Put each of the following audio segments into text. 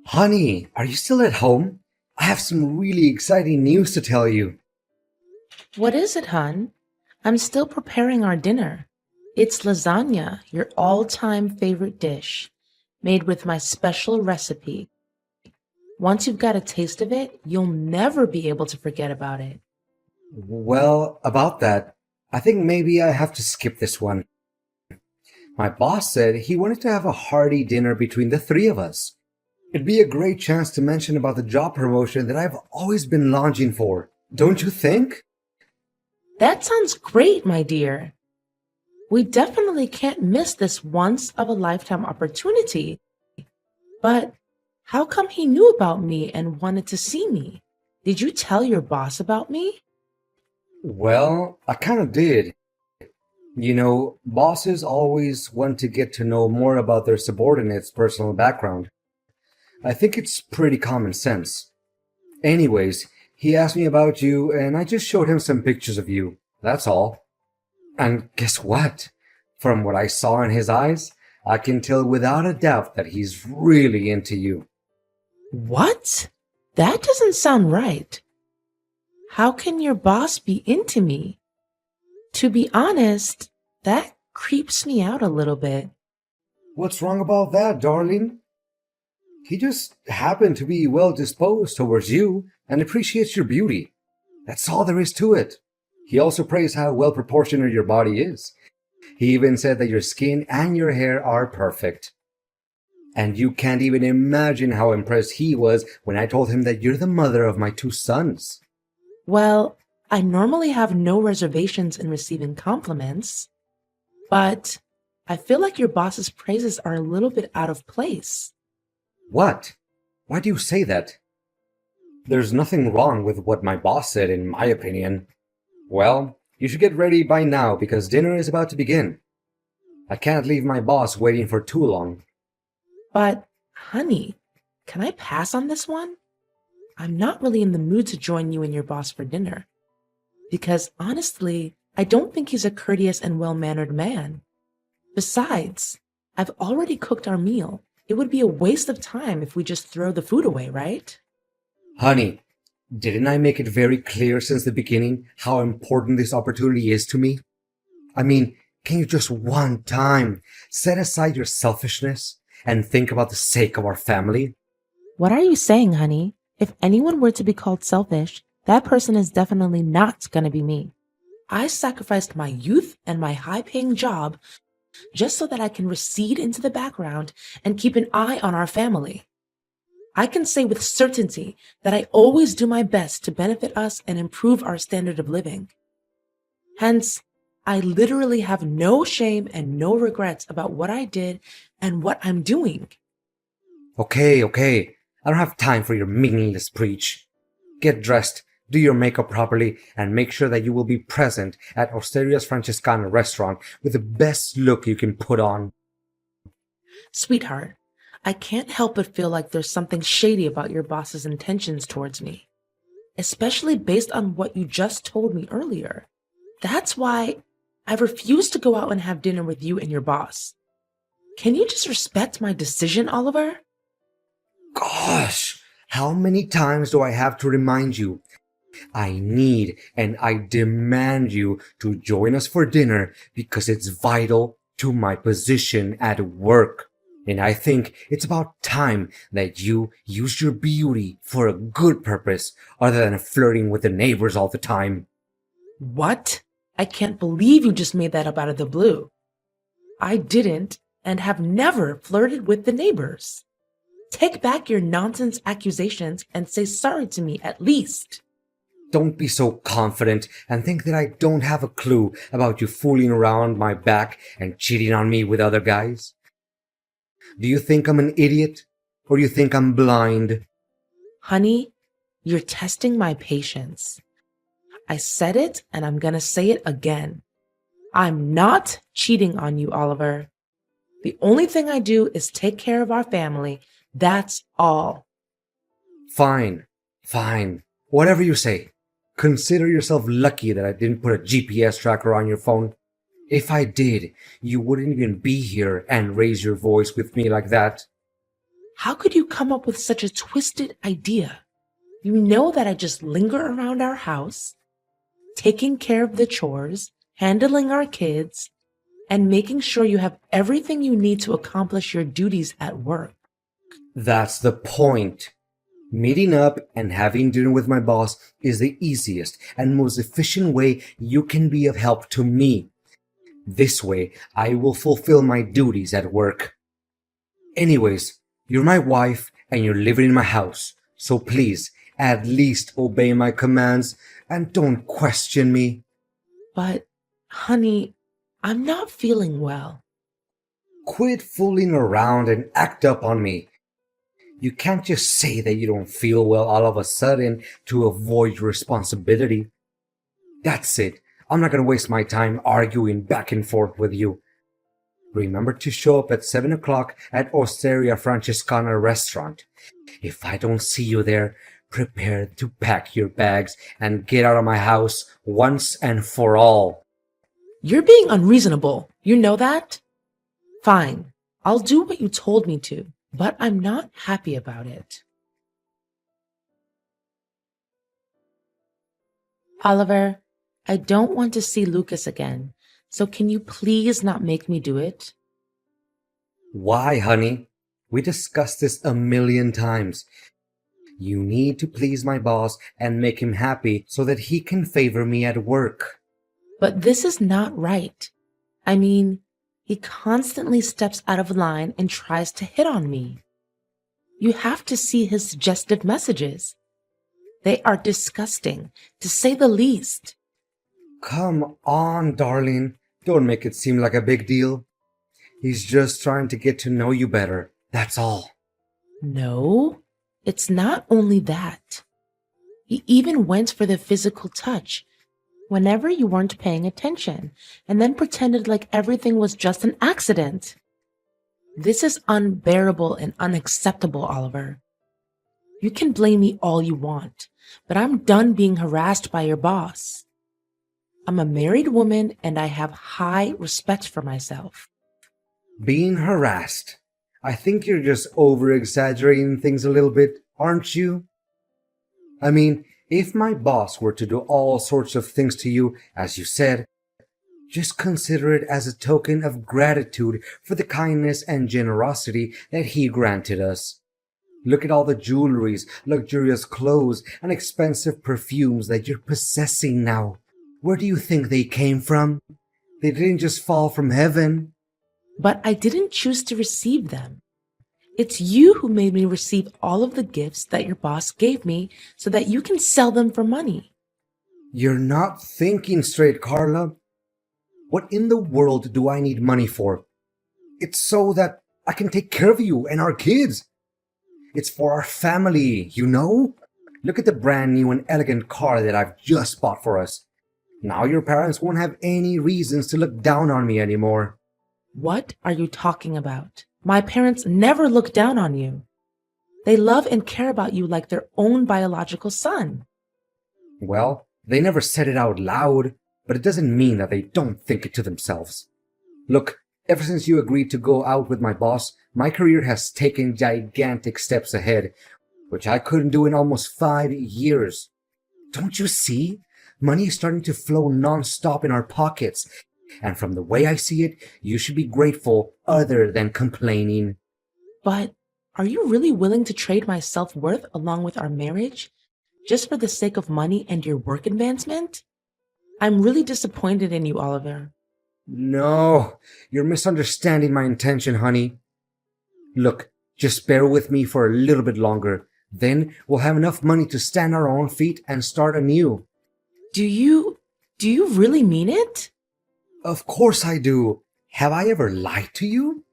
Honey, are you still at home? I have some really exciting news to tell you. What is it, hun? I'm still preparing our dinner. It's lasagna, your all-time favorite dish, made with my special recipe. Once you've got a taste of it, you'll never be able to forget about it. Well, about that, I think maybe I have to skip this one. My boss said he wanted to have a hearty dinner between the three of us. It'd be a great chance to mention about the job promotion that I've always been longing for. Don't you think? That sounds great, my dear. We definitely can't miss this once-of-a-lifetime opportunity. But how come he knew about me and wanted to see me? Did you tell your boss about me? Well, I kind of did. Bosses always want to get to know more about their subordinates' personal background. I think it's pretty common sense. Anyways, he asked me about you, and I just showed him some pictures of you. That's all. And guess what? From what I saw in his eyes, I can tell without a doubt that he's really into you. What? That doesn't sound right. How can your boss be into me? To be honest, that creeps me out a little bit. What's wrong about that, darling? He just happened to be well disposed towards you and appreciates your beauty. That's all there is to it. He also praised how well proportioned your body is. He even said that your skin and your hair are perfect. And you can't even imagine how impressed he was when I told him that you're the mother of my two sons. Well, I normally have no reservations in receiving compliments, but I feel like your boss's praises are a little bit out of place. What? Why do you say that? There's nothing wrong with what my boss said, in my opinion. Well, you should get ready by now because dinner is about to begin. I can't leave my boss waiting for too long. But, honey, can I pass on this one? I'm not really in the mood to join you and your boss for dinner. Because honestly, I don't think he's a courteous and well-mannered man. Besides, I've already cooked our meal. It would be a waste of time if we just throw the food away, right? Honey, didn't I make it very clear since the beginning how important this opportunity is to me? I mean, can you just one time set aside your selfishness and think about the sake of our family? What are you saying, honey? If anyone were to be called selfish, that person is definitely not going to be me. I sacrificed my youth and my high-paying job just so that I can recede into the background and keep an eye on our family. I can say with certainty that I always do my best to benefit us and improve our standard of living. Hence, I literally have no shame and no regrets about what I did and what I'm doing. Okay. I don't have time for your meaningless preach. Get dressed, do your makeup properly, and make sure that you will be present at Osteria's Francescana restaurant with the best look you can put on. Sweetheart, I can't help but feel like there's something shady about your boss's intentions towards me, especially based on what you just told me earlier. That's why I refuse to go out and have dinner with you and your boss. Can you just respect my decision, Oliver? Gosh, how many times do I have to remind you? I need and I demand you to join us for dinner because it's vital to my position at work. And I think it's about time that you use your beauty for a good purpose other than flirting with the neighbors all the time. What? I can't believe you just made that up out of the blue. I didn't and have never flirted with the neighbors. Take back your nonsense accusations and say sorry to me at least. Don't be so confident and think that I don't have a clue about you fooling around my back and cheating on me with other guys. Do you think I'm an idiot? Or you think I'm blind? Honey, you're testing my patience. I said it and I'm gonna say it again. I'm not cheating on you, Oliver. The only thing I do is take care of our family. That's all. Fine. Whatever you say. Consider yourself lucky that I didn't put a GPS tracker on your phone. If I did, you wouldn't even be here and raise your voice with me like that. How could you come up with such a twisted idea? You know that I just linger around our house, taking care of the chores, handling our kids, and making sure you have everything you need to accomplish your duties at work. That's the point. Meeting up and having dinner with my boss is the easiest and most efficient way you can be of help to me. This way, I will fulfill my duties at work. Anyways, you're my wife and you're living in my house, so please, at least obey my commands and don't question me. But, honey, I'm not feeling well. Quit fooling around and act up on me. You can't just say that you don't feel well all of a sudden to avoid your responsibility. That's it. I'm not gonna waste my time arguing back and forth with you. Remember to show up at 7 o'clock at Osteria Francescana restaurant. If I don't see you there, prepare to pack your bags and get out of my house once and for all. You're being unreasonable. You know that? Fine. I'll do what you told me to, but I'm not happy about it. Oliver, I don't want to see Lucas again, so can you please not make me do it? Why, honey? We discussed this a million times. You need to please my boss and make him happy so that he can favor me at work. But this is not right. I mean, he constantly steps out of line and tries to hit on me. You have to see his suggestive messages. They are disgusting, to say the least. Come on, darling. Don't make it seem like a big deal. He's just trying to get to know you better. That's all. No, it's not only that. He even went for the physical touch whenever you weren't paying attention, and then pretended like everything was just an accident. This is unbearable and unacceptable, Oliver. You can blame me all you want, but I'm done being harassed by your boss. I'm a married woman and I have high respect for myself. Being harassed. I think you're just over-exaggerating things a little bit, aren't you? I mean, if my boss were to do all sorts of things to you, as you said, just consider it as a token of gratitude for the kindness and generosity that he granted us. Look at all the jewelries, luxurious clothes, and expensive perfumes that you're possessing now. Where do you think they came from? They didn't just fall from heaven. But I didn't choose to receive them. It's you who made me receive all of the gifts that your boss gave me so that you can sell them for money. You're not thinking straight, Carla. What in the world do I need money for? It's so that I can take care of you and our kids. It's for our family, you know? Look at the brand new and elegant car that I've just bought for us. Now your parents won't have any reasons to look down on me anymore. What are you talking about? My parents never look down on you. They love and care about you like their own biological son. Well, they never said it out loud, but it doesn't mean that they don't think it to themselves. Look, ever since you agreed to go out with my boss, my career has taken gigantic steps ahead, which I couldn't do in almost 5 years. Don't you see? Money is starting to flow non-stop in our pockets. And from the way I see it, you should be grateful other than complaining. But are you really willing to trade my self-worth along with our marriage just for the sake of money and your work advancement? I'm really disappointed in you, Oliver. No, you're misunderstanding my intention, honey. Look, just bear with me for a little bit longer. Then we'll have enough money to stand on our own feet and start anew. Do you really mean it? Of course I do. Have I ever lied to you?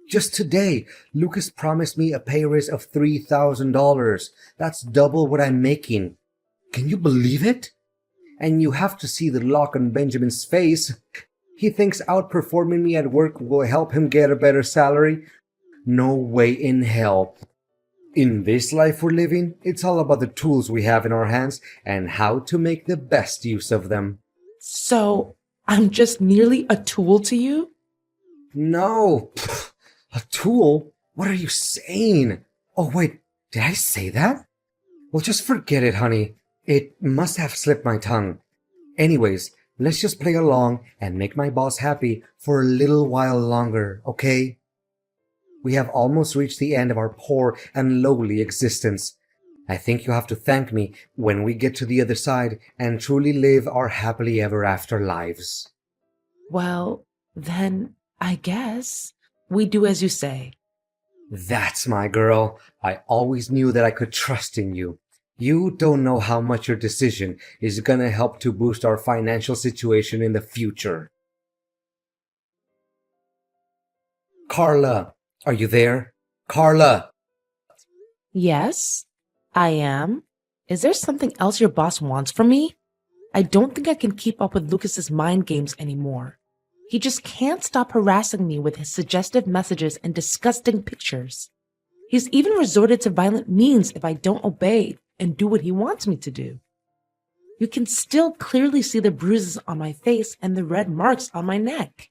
Just today, Lucas promised me a pay raise of $3,000. That's double what I'm making. Can you believe it? And you have to see the look on Benjamin's face. He thinks outperforming me at work will help him get a better salary. No way in hell. In this life we're living, it's all about the tools we have in our hands and how to make the best use of them. So, I'm just merely a tool to you? No, a tool? What are you saying? Oh, wait, did I say that? Well, just forget it, honey. It must have slipped my tongue. Anyways, let's just play along and make my boss happy for a little while longer, okay? We have almost reached the end of our poor and lowly existence. I think you have to thank me when we get to the other side and truly live our happily ever after lives. Well, then I guess we do as you say. That's my girl. I always knew that I could trust in you. You don't know how much your decision is gonna help to boost our financial situation in the future. Carla, are you there? Carla! Yes, I am. Is there something else your boss wants from me? I don't think I can keep up with Lucas's mind games anymore. He just can't stop harassing me with his suggestive messages and disgusting pictures. He's even resorted to violent means if I don't obey and do what he wants me to do. You can still clearly see the bruises on my face and the red marks on my neck.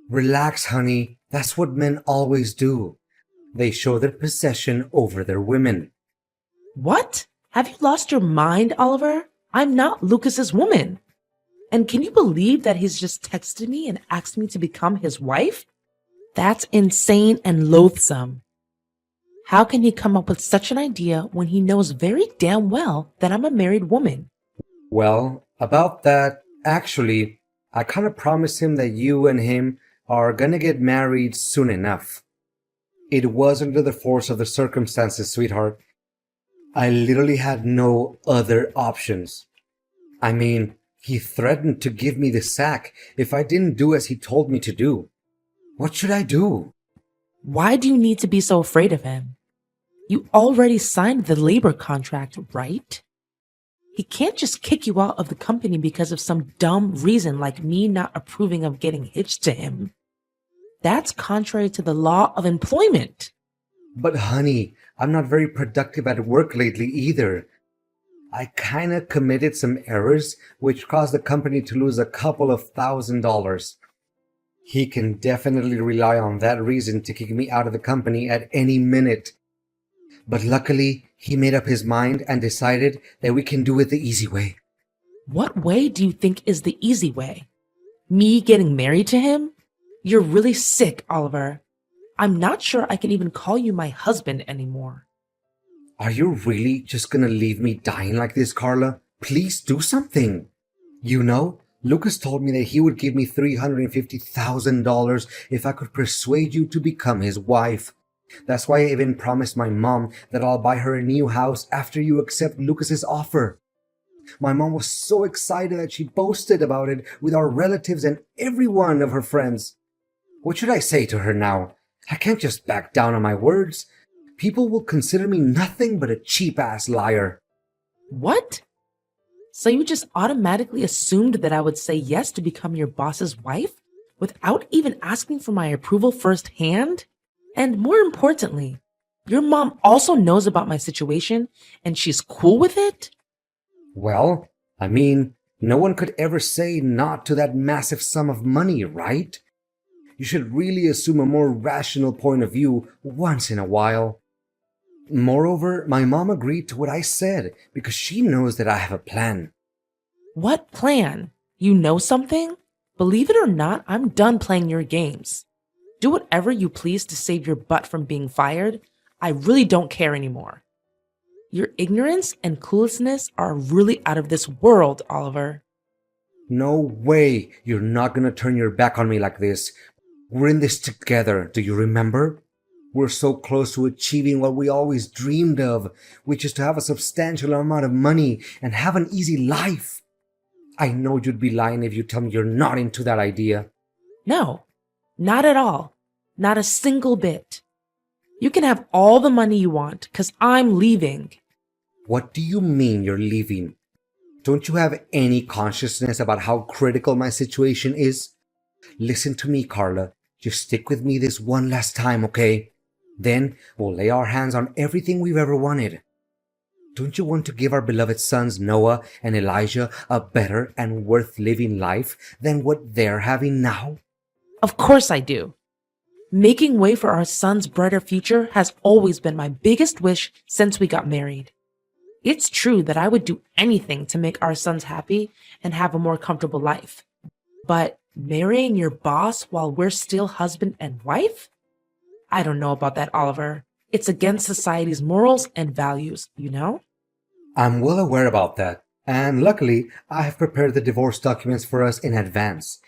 Relax, honey. That's what men always do. They show their possession over their women. What? Have you lost your mind, Oliver? I'm not Lucas's woman. And can you believe that he's just texted me and asked me to become his wife? That's insane and loathsome. How can he come up with such an idea when he knows very damn well that I'm a married woman? Well, about that, actually, I kind of promised him that you and him are gonna get married soon enough. It was under the force of the circumstances, sweetheart. I literally had no other options. I mean, he threatened to give me the sack if I didn't do as he told me to do. What should I do? Why do you need to be so afraid of him? You already signed the labor contract, right? He can't just kick you out of the company because of some dumb reason like me not approving of getting hitched to him. That's contrary to the law of employment. But honey, I'm not very productive at work lately either. I kinda committed some errors which caused the company to lose a couple of $1,000s. He can definitely rely on that reason to kick me out of the company at any minute. But luckily, he made up his mind and decided that we can do it the easy way. What way do you think is the easy way? Me getting married to him? You're really sick, Oliver. I'm not sure I can even call you my husband anymore. Are you really just gonna leave me dying like this, Carla? Please do something. You know, Lucas told me that he would give me $350,000 if I could persuade you to become his wife. That's why I even promised my mom that I'll buy her a new house after you accept Lucas's offer. My mom was so excited that she boasted about it with our relatives and every one of her friends. What should I say to her now? I can't just back down on my words. People will consider me nothing but a cheap-ass liar. What? So you just automatically assumed that I would say yes to become your boss's wife without even asking for my approval firsthand? And more importantly, your mom also knows about my situation and she's cool with it? Well, I mean, no one could ever say not to that massive sum of money, right? You should really assume a more rational point of view once in a while. Moreover, my mom agreed to what I said because she knows that I have a plan. What plan? You know something? Believe it or not, I'm done playing your games. Do whatever you please to save your butt from being fired. I really don't care anymore. Your ignorance and cluelessness are really out of this world, Oliver. No way you're not gonna turn your back on me like this. We're in this together, do you remember? We're so close to achieving what we always dreamed of, which is to have a substantial amount of money and have an easy life. I know you'd be lying if you tell me you're not into that idea. No, not at all. Not a single bit. You can have all the money you want, 'cause I'm leaving. What do you mean you're leaving? Don't you have any consciousness about how critical my situation is? Listen to me, Carla. Just stick with me this one last time, okay? Then we'll lay our hands on everything we've ever wanted. Don't you want to give our beloved sons Noah and Elijah a better and worth living life than what they're having now? Of course I do. Making way for our son's brighter future has always been my biggest wish since we got married. It's true that I would do anything to make our sons happy and have a more comfortable life. But marrying your boss while we're still husband and wife? I don't know about that, Oliver. It's against society's morals and values, you know? I'm well aware about that, and luckily, I have prepared the divorce documents for us in advance.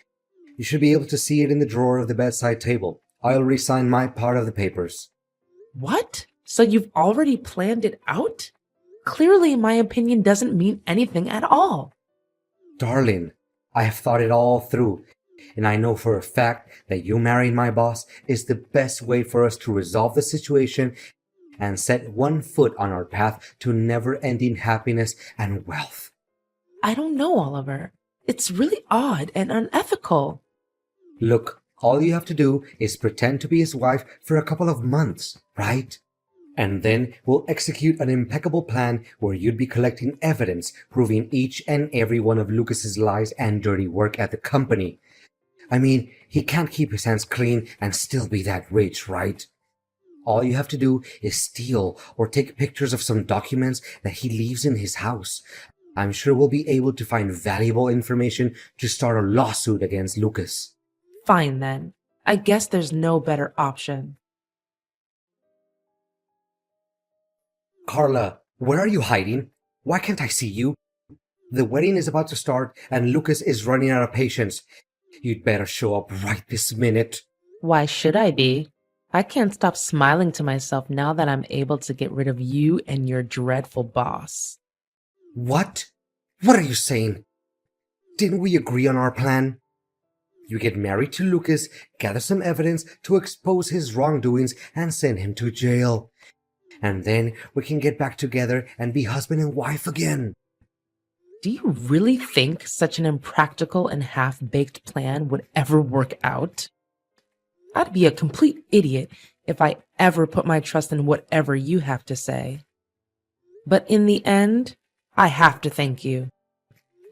You should be able to see it in the drawer of the bedside table. I already signed my part of the papers. What? So you've already planned it out? Clearly, my opinion doesn't mean anything at all. Darling, I have thought it all through, and I know for a fact that you marrying my boss is the best way for us to resolve the situation and set one foot on our path to never-ending happiness and wealth. I don't know, Oliver. It's really odd and unethical. Look, all you have to do is pretend to be his wife for a couple of months, right? And then we'll execute an impeccable plan where you'd be collecting evidence proving each and every one of Lucas's lies and dirty work at the company. I mean, he can't keep his hands clean and still be that rich, right? All you have to do is steal or take pictures of some documents that he leaves in his house. I'm sure we'll be able to find valuable information to start a lawsuit against Lucas. Fine then. I guess there's no better option. Carla, where are you hiding? Why can't I see you? The wedding is about to start and Lucas is running out of patience. You'd better show up right this minute. Why should I be? I can't stop smiling to myself now that I'm able to get rid of you and your dreadful boss. What? What are you saying? Didn't we agree on our plan? You get married to Lucas, gather some evidence to expose his wrongdoings, and send him to jail. And then we can get back together and be husband and wife again. Do you really think such an impractical and half-baked plan would ever work out? I'd be a complete idiot if I ever put my trust in whatever you have to say. But in the end, I have to thank you,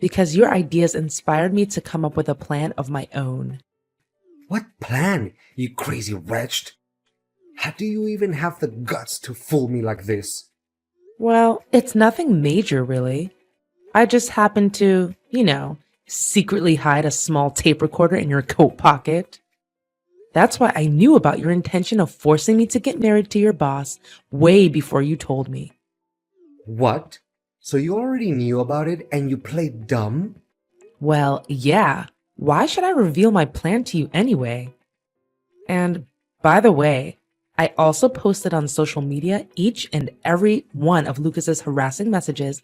because your ideas inspired me to come up with a plan of my own. What plan, you crazy wretch? How do you even have the guts to fool me like this? Well, it's nothing major, really. I just happened to, secretly hide a small tape recorder in your coat pocket. That's why I knew about your intention of forcing me to get married to your boss way before you told me. What? So you already knew about it and you played dumb? Well, yeah. Why should I reveal my plan to you anyway? And by the way, I also posted on social media each and every one of Lucas's harassing messages,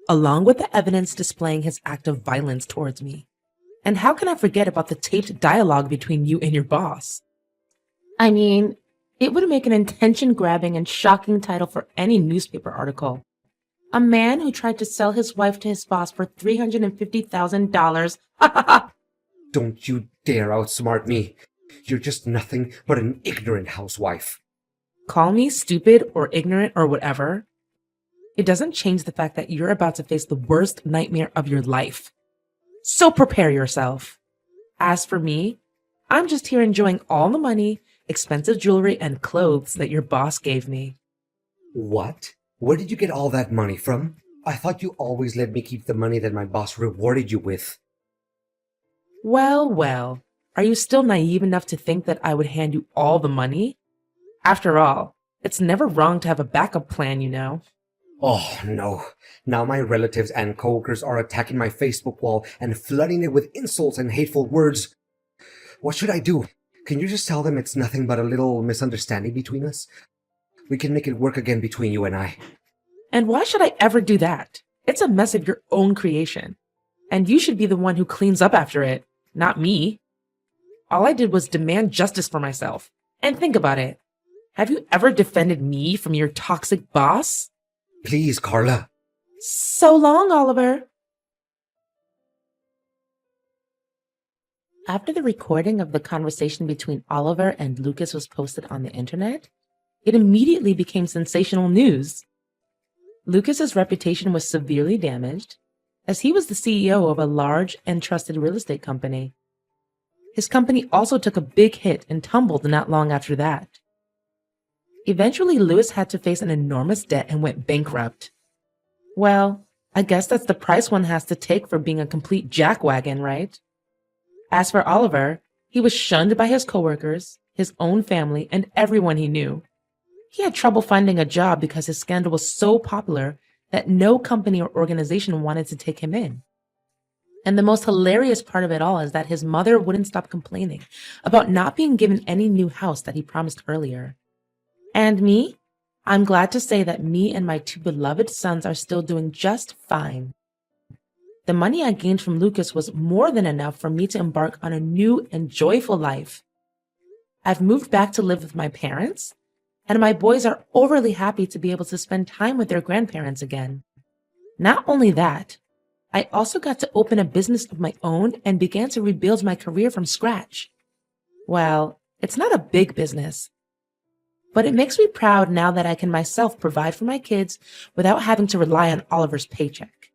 along with the evidence displaying his act of violence towards me. And how can I forget about the taped dialogue between you and your boss? I mean, it would make an attention-grabbing and shocking title for any newspaper article. A man who tried to sell his wife to his boss for $350,000. Don't you dare outsmart me. You're just nothing but an ignorant housewife. Call me stupid or ignorant or whatever. It doesn't change the fact that you're about to face the worst nightmare of your life. So prepare yourself. As for me, I'm just here enjoying all the money, expensive jewelry, and clothes that your boss gave me. What? Where did you get all that money from? I thought you always let me keep the money that my boss rewarded you with. Well. Are you still naive enough to think that I would hand you all the money? After all, it's never wrong to have a backup plan, you know. Oh, no. Now my relatives and coworkers are attacking my Facebook wall and flooding it with insults and hateful words. What should I do? Can you just tell them it's nothing but a little misunderstanding between us? We can make it work again between you and I. And why should I ever do that? It's a mess of your own creation. And you should be the one who cleans up after it, not me. All I did was demand justice for myself. And think about it. Have you ever defended me from your toxic boss? Please, Carla. So long, Oliver. After the recording of the conversation between Oliver and Lucas was posted on the internet, it immediately became sensational news. Lucas's reputation was severely damaged, as he was the CEO of a large and trusted real estate company. His company also took a big hit and tumbled not long after that. Eventually, Lewis had to face an enormous debt and went bankrupt. Well, I guess that's the price one has to take for being a complete jackwagon, right? As for Oliver, he was shunned by his coworkers, his own family, and everyone he knew. He had trouble finding a job because his scandal was so popular that no company or organization wanted to take him in. And the most hilarious part of it all is that his mother wouldn't stop complaining about not being given any new house that he promised earlier. And me? I'm glad to say that me and my two beloved sons are still doing just fine. The money I gained from Lucas was more than enough for me to embark on a new and joyful life. I've moved back to live with my parents, and my boys are overly happy to be able to spend time with their grandparents again. Not only that, I also got to open a business of my own and began to rebuild my career from scratch. Well, it's not a big business, but it makes me proud now that I can myself provide for my kids without having to rely on Oliver's paycheck.